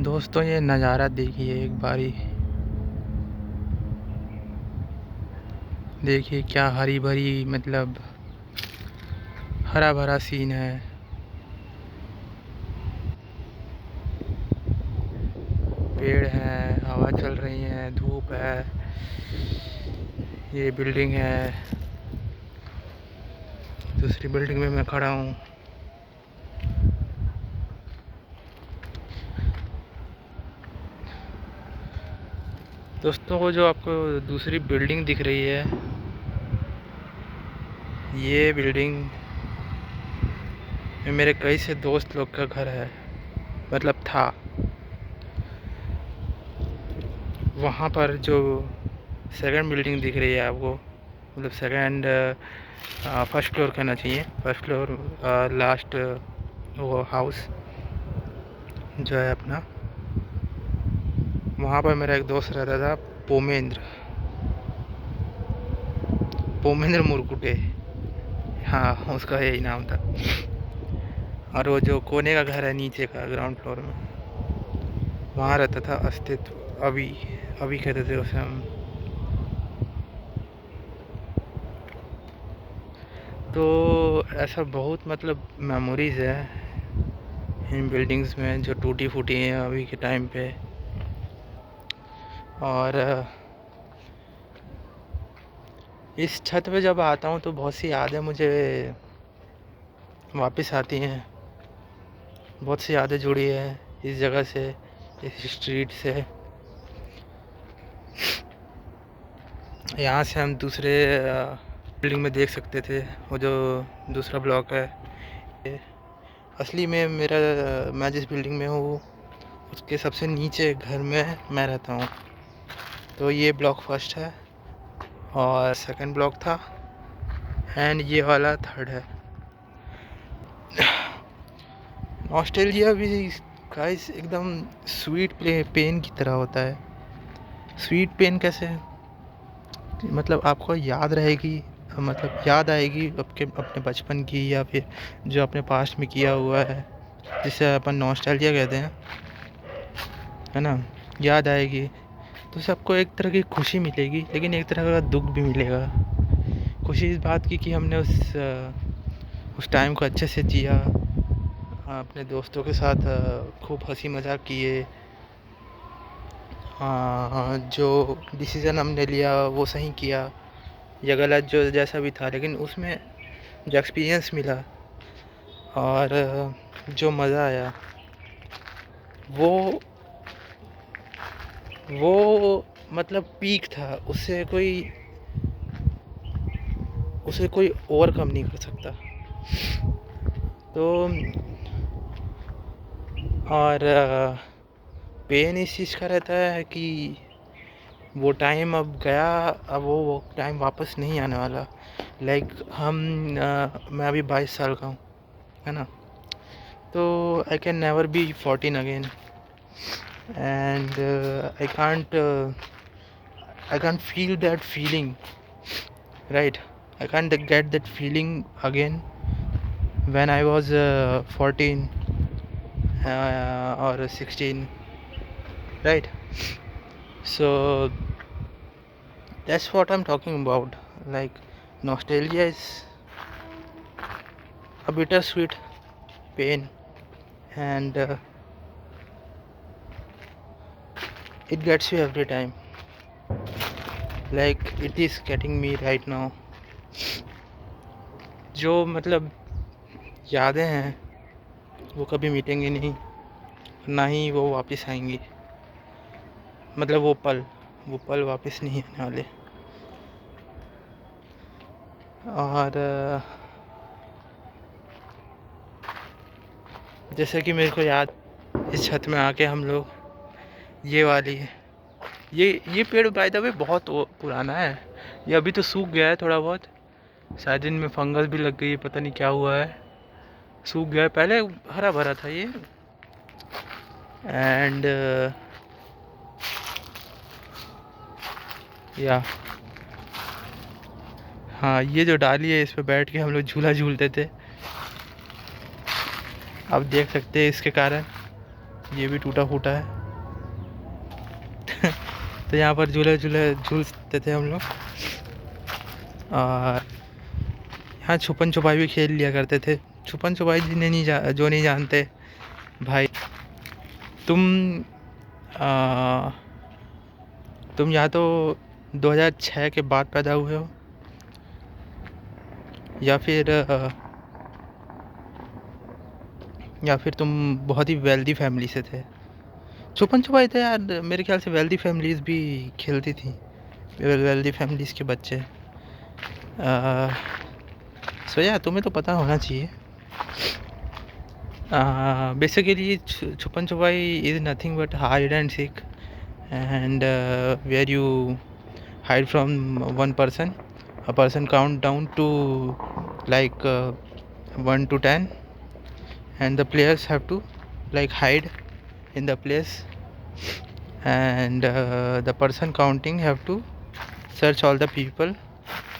दोस्तों ये नज़ारा देखिए एक बारी। देखिए क्या हरी भरी मतलब हरा भरा सीन है। पेड़ हैं, हवा चल रही है, धूप है। ये बिल्डिंग है, दूसरी बिल्डिंग में मैं खड़ा हूँ। दोस्तों वो जो आपको दूसरी बिल्डिंग दिख रही है, ये बिल्डिंग में मेरे कई से दोस्त लोग का घर है, मतलब था। वहाँ पर जो सेकंड बिल्डिंग दिख रही है आपको, मतलब सेकंड फर्स्ट फ्लोर कहना चाहिए, फर्स्ट फ्लोर लास्ट वो हाउस जो है अपना, वहाँ पर मेरा एक दोस्त रहता था, पोमेंद्र पोमेंद्र मुरकुटे। हाँ, उसका यही नाम था। और वो जो कोने का घर है नीचे का ग्राउंड फ्लोर में, वहाँ रहता था अस्तित्व। अभी अभी कहते थे उसे हम। तो ऐसा बहुत मतलब मेमोरीज है इन बिल्डिंग्स में जो टूटी फूटी हैं अभी के टाइम पे। और इस छत पे जब आता हूँ तो बहुत सी यादें मुझे वापस आती हैं। बहुत सी यादें जुड़ी है इस जगह से, इस स्ट्रीट से। यहाँ से हम दूसरे बिल्डिंग में देख सकते थे, वो जो दूसरा ब्लॉक है। असली में मेरा मैं जिस बिल्डिंग में हूँ उसके सबसे नीचे घर में मैं रहता हूँ। तो ये ब्लॉक फर्स्ट है और सेकंड ब्लॉक था, एंड ये वाला थर्ड है। ऑस्ट्रेलिया भी गाइस एकदम स्वीट पेन की तरह होता है। स्वीट पेन कैसे, मतलब आपको याद रहेगी, मतलब याद आएगी आपके अपने बचपन की, या फिर जो अपने पास्ट में किया हुआ है, जिसे अपन नॉस्टैल्जिया कहते हैं, है ना। याद आएगी तो सबको एक तरह की खुशी मिलेगी, लेकिन एक तरह का दुख भी मिलेगा। खुशी इस बात की कि हमने उस टाइम को अच्छे से जिया, अपने दोस्तों के साथ खूब हंसी मजाक किए। जो डिसीज़न हमने लिया वो सही किया या गलत, जो जैसा भी था, लेकिन उसमें जो एक्सपीरियंस मिला और जो मज़ा आया वो वो मतलब पीक था। उसे कोई ओवरकम नहीं कर सकता। तो और पेन इस चीज़ का रहता है कि वो टाइम अब गया, अब वो टाइम वापस नहीं आने वाला। लाइक मैं अभी 22 साल का हूँ, है ना। तो I can never be 14 again, and I can't feel that feeling, right. I can't get that feeling again when I was 14 or 16, right? So that's what I'm talking about. Like, nostalgia is a bittersweet pain, and it gets you every time, like it is getting me right now. जो मतलब यादें हैं वो कभी मिटेंगी नहीं, ना ही वो वापस आएंगी। मतलब वो पल वापस नहीं आने वाले। और जैसे कि मेरे को याद, इस छत में आके हम लोग ये वाली, ये पेड़ बाय द वे बहुत पुराना है। ये अभी तो सूख गया है थोड़ा बहुत, शायद इनमें फंगस भी लग गई है, पता नहीं क्या हुआ है, सूख गया है। पहले हरा भरा था ये। एंड या हाँ, ये जो डाली है इस पे बैठ के हम लोग झूला झूलते थे। आप देख सकते हैं इसके कारण ये भी टूटा फूटा है। तो यहाँ पर झूले झूलते थे हम लोग। और यहाँ छुपन छुपाई भी खेल लिया करते थे। छुपन छुपाई जो नहीं जानते भाई, तुम या तो 2006 के बाद पैदा हुए हो, या फिर तुम बहुत ही वेल्दी फैमिली से थे। छुपन छुपाई था यार, मेरे ख्याल से वेल्दी फैमिलीज़ भी खेलती थी, वेल्दी फैमिलीज़ के बच्चे। सो या तुम्हें तो पता होना चाहिए। बेसिकली छुपन छुपाई is nothing but hide and seek, and where you hide from one person. A person count down to like 1 to 10, and the players have to like hide in the place, and the person counting have to search all the people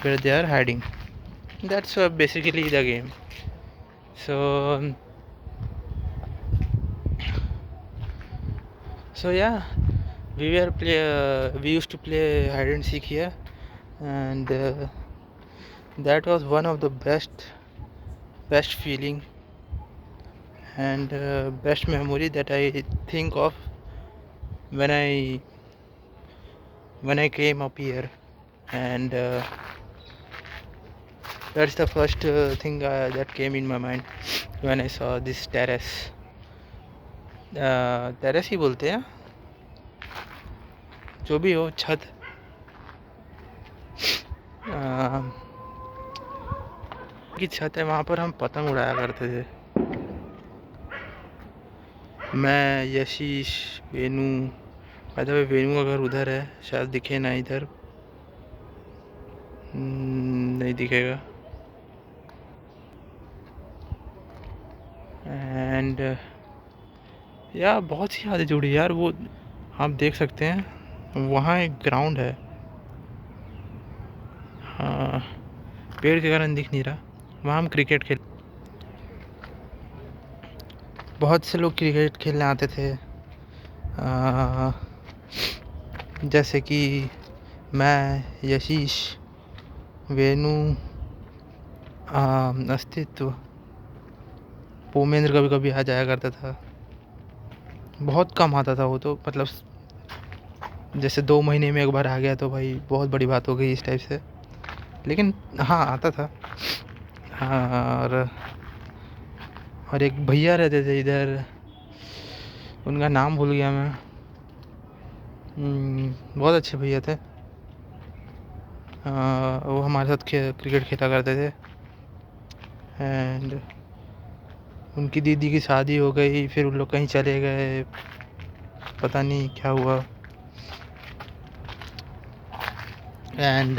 where they are hiding. That's basically the game. So yeah, we used to play hide and seek here, and that was one of the best feeling and best memory that I think of when I came up here. And that's the first thing that came in my mind when I saw this terrace. Terrace ही बोलते हैं, जो भी हो, छत। की छत है, वहाँ पर हम पतंग उड़ाया करते थे। मैं, यशीश, वेनू। वेनू का घर उधर है, शायद दिखे ना इधर, नहीं दिखेगा। एंड यार बहुत सी यादें जुड़ी यार। वो आप देख सकते हैं, वहाँ एक ग्राउंड है। हाँ, पेड़ के कारण दिख नहीं रहा। वहाँ हम क्रिकेट खेल, बहुत से लोग क्रिकेट खेलने आते थे। जैसे कि मैं, यशीश, वेनू, अस्तित्व, पोमेंद्र कभी कभी आ जाया करता था। बहुत कम आता था वो तो, मतलब जैसे 2 महीने में एक बार आ गया तो भाई बहुत बड़ी बात हो गई इस टाइप से। लेकिन हाँ, आता था। और एक भैया रहते थे इधर, उनका नाम भूल गया मैं। बहुत अच्छे भैया थे। वो हमारे साथ क्रिकेट खेला करते थे। एंड उनकी दीदी की शादी हो गई, फिर उन लोग कहीं चले गए, पता नहीं क्या हुआ। एंड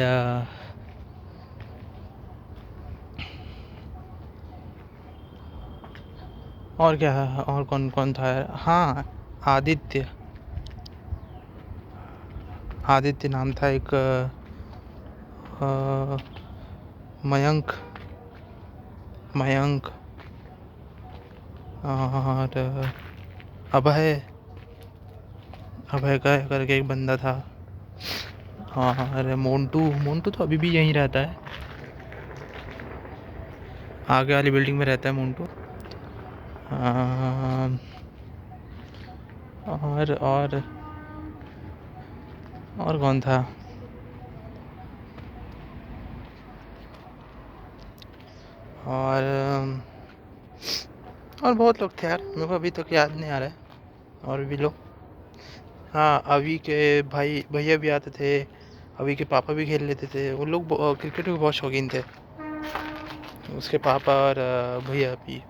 और क्या है, और कौन कौन था? हाँ, आदित्य नाम था एक। मयंक और अभय का करके एक बंदा था। और मोंटू तो अभी भी यहीं रहता है, आगे वाली बिल्डिंग में रहता है मोंटू। और कौन था? और बहुत लोग थे यार, मेरे को अभी तक याद नहीं आ रहा है। और भी लोग, हाँ, अभी के भैया भी आते थे, अभी के पापा भी खेल लेते थे। वो लोग क्रिकेट के बहुत शौकीन थे, उसके पापा और भैया भी।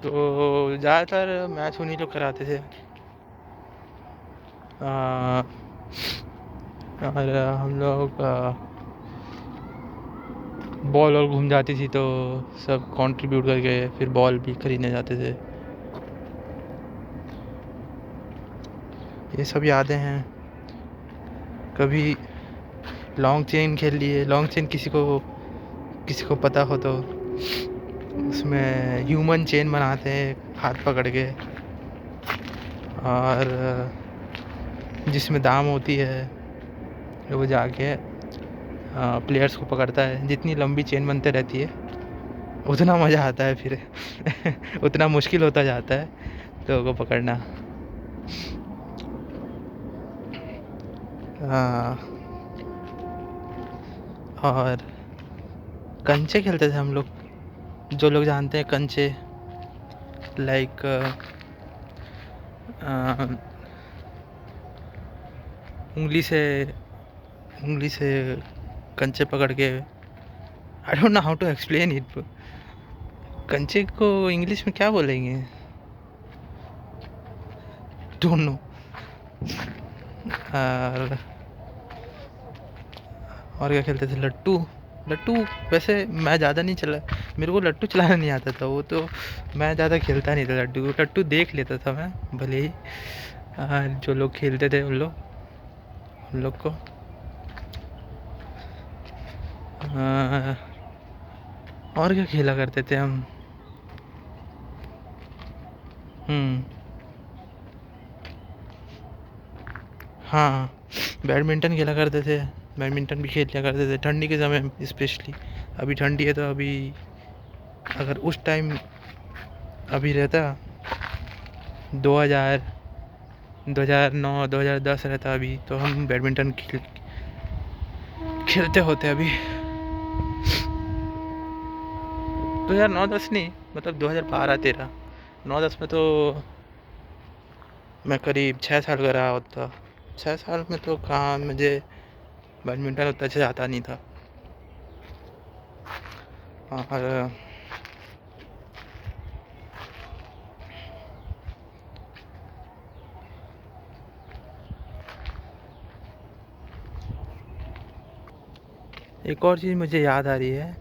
तो ज़्यादातर मैच उन्हीं लोग कराते थे। और हम लोग बॉल और घूम जाती थी तो सब कंट्रीब्यूट करके फिर बॉल भी खरीदने जाते थे। ये सब यादें हैं। कभी लॉन्ग चेन खेल लिए। लॉन्ग चेन किसी को पता हो तो उसमें ह्यूमन चेन बनाते हैं हाथ पकड़ के, और जिसमें दाम होती है वो जाके प्लेयर्स को पकड़ता है। जितनी लंबी चेन बनते रहती है उतना मज़ा आता है फिर उतना मुश्किल होता जाता है लोगों को पकड़ना। और कंचे खेलते थे हम लोग, जो लोग जानते हैं कंचे, लाइक उंगली से कंचे पकड़ के, I don't know how to explain it. कंचे को इंग्लिश में क्या बोलेंगे, डोंट नो। और क्या खेलते थे, लट्टू। वैसे मैं ज़्यादा नहीं चला, मेरे को लट्टू चलाना नहीं आता था, वो तो मैं ज़्यादा खेलता नहीं था। लट्टू देख लेता था मैं, भले ही जो लोग खेलते थे उन लोग को। और क्या खेला करते थे हम। हाँ, बैडमिंटन खेला करते थे, बैडमिंटन भी खेल लिया करते थे ठंडी के समय स्पेशली। अभी ठंडी है तो अभी, अगर उस टाइम अभी रहता 2009 2010 रहता अभी, तो हम बैडमिंटन खेलते होते अभी। 2009-10 नहीं, मतलब 2012-13, 9-10 में तो मैं करीब 6 साल का रहा होता। 6 साल में तो कहाँ मुझे बैडमिंटन उतना अच्छा आता नहीं था। और एक और चीज़ मुझे याद आ रही है,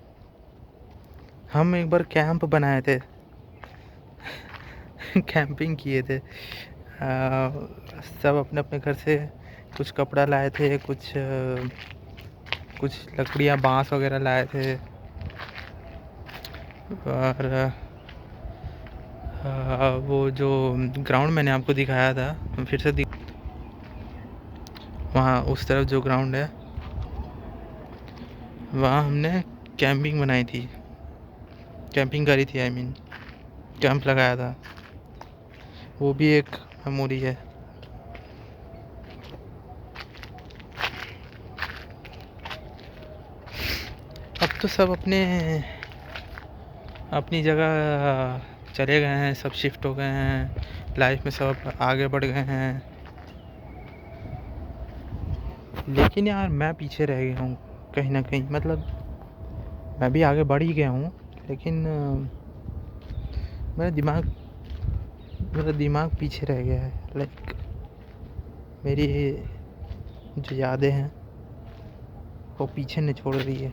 हम एक बार कैंप बनाए थे कैंपिंग किए थे। सब अपने अपने घर से कुछ कपड़ा लाए थे, कुछ लकड़ियाँ बांस वगैरह लाए थे। और वो जो ग्राउंड मैंने आपको दिखाया था, फिर से वहाँ उस तरफ जो ग्राउंड है, वहाँ हमने कैंपिंग बनाई थी, कैंपिंग करी थी, आई मीन कैंप लगाया था। वो भी एक मेमोरी है। अब तो सब अपनी जगह चले गए हैं, सब शिफ्ट हो गए हैं लाइफ में, सब आगे बढ़ गए हैं। लेकिन यार मैं पीछे रह गया हूँ कहीं ना कहीं, मतलब मैं भी आगे बढ़ ही गया हूँ, लेकिन मेरा दिमाग पीछे रह गया है। लाइक मेरी जो यादें हैं वो पीछे नहीं छोड़ रही है।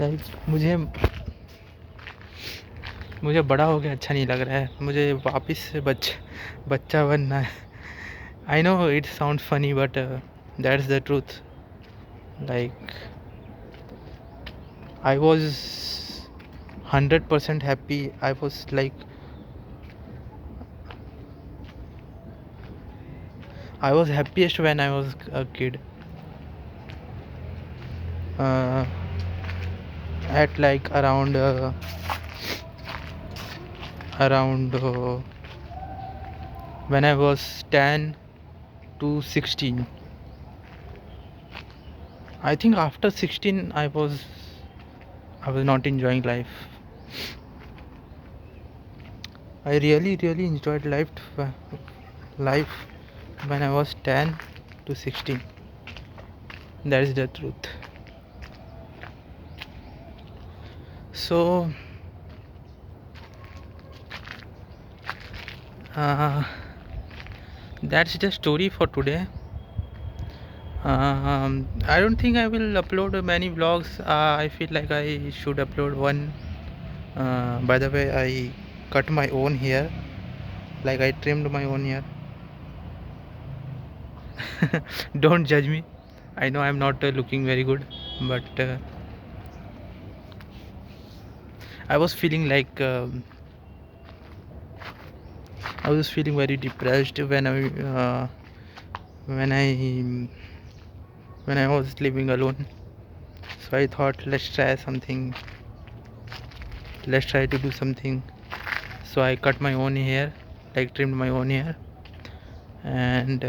लाइक मुझे बड़ा हो गया अच्छा नहीं लग रहा है, मुझे वापस से बच्चा बनना है। I know it sound funny but that's the truth. Like I was 100% happy. I was like I was happiest when I was a kid. At like around when I was 10 to 16. I think after 16 I was not enjoying life. I really enjoyed life when I was 10 to 16. That is the truth. So that's the story for today. I don't think I will upload many vlogs. I feel like I should upload one. By the way, I cut my own hair, like I trimmed my own hair. Don't judge me. I know I'm not looking very good, but I was feeling like I was feeling very depressed when when I when I was living alone. So I thought, let's try something. Let's try to do something. So I cut my own hair, like trimmed my own hair, and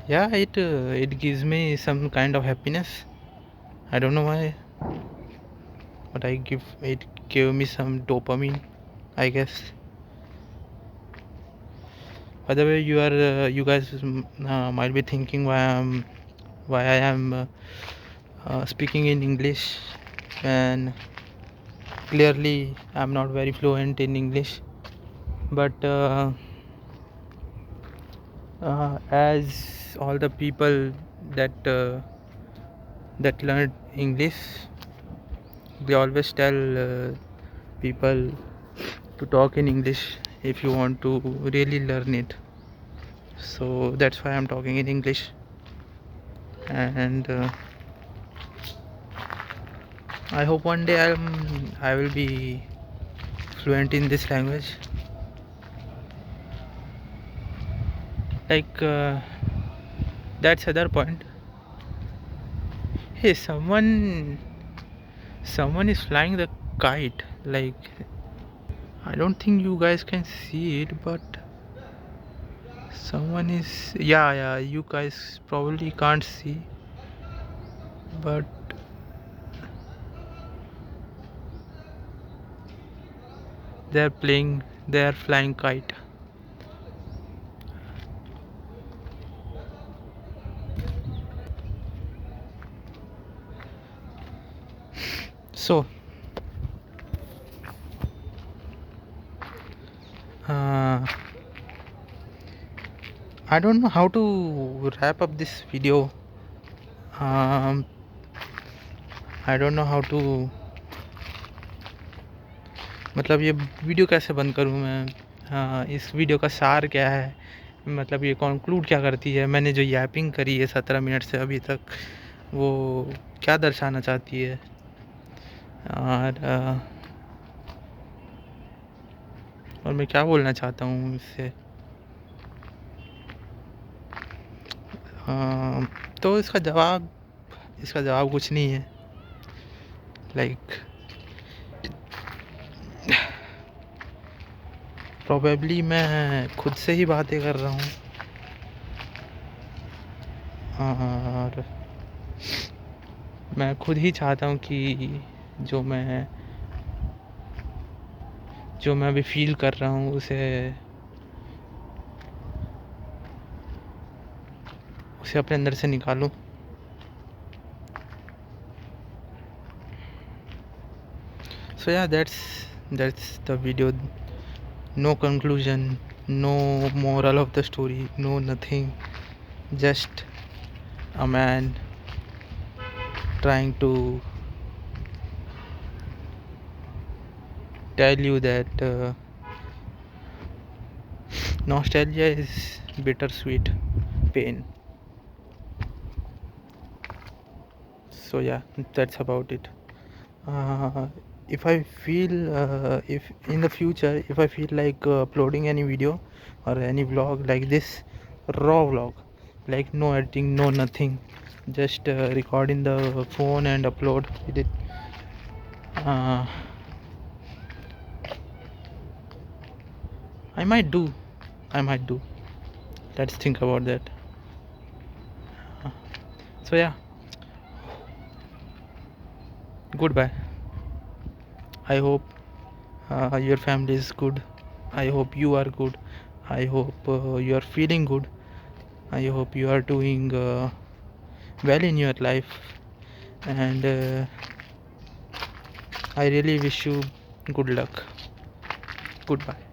yeah, it gives me some kind of happiness. I don't know why, but it gave me some dopamine, I guess. By the way, you guys might be thinking why I am speaking in English, and clearly I'm not very fluent in English, but as all the people that learn English, they always tell people to talk in English if you want to really learn it. So that's why I'm talking in English, and I hope one day I will be fluent in this language. Like that's other point. Hey, someone is flying the kite. Like, I don't think you guys can see it, but someone is, yeah, you guys probably can't see, but they're flying kite. So I don't know how to wrap up this video. um, I don't know how to, मतलब ये video कैसे बंद करूँ मैं. इस video का सार क्या है, मतलब ये कंक्लूड क्या करती है, मैंने जो यापिंग करी है 17 मिनट से अभी तक, वो क्या दर्शाना चाहती है. और मैं क्या बोलना चाहता हूँ इससे. तो इसका जवाब कुछ नहीं है. लाइक प्रोबेबली मैं खुद से ही बातें कर रहा हूँ, और मैं खुद ही चाहता हूँ कि जो मैं अभी फील कर रहा हूँ उसे अपने अंदर से निकालूं. So yeah, that's the video. No conclusion, no moral of the story, no nothing. Just a man trying to tell you that nostalgia is bittersweet pain. So yeah, that's about it. If I feel if in the future, if I feel like uploading any video or any vlog like this, raw vlog, like no editing, no nothing, just record in the phone and upload it, I might do. Let's think about that. So yeah, goodbye. I hope your family is good. I hope you are good. I hope you are feeling good. I hope you are doing well in your life, and I really wish you good luck. Goodbye.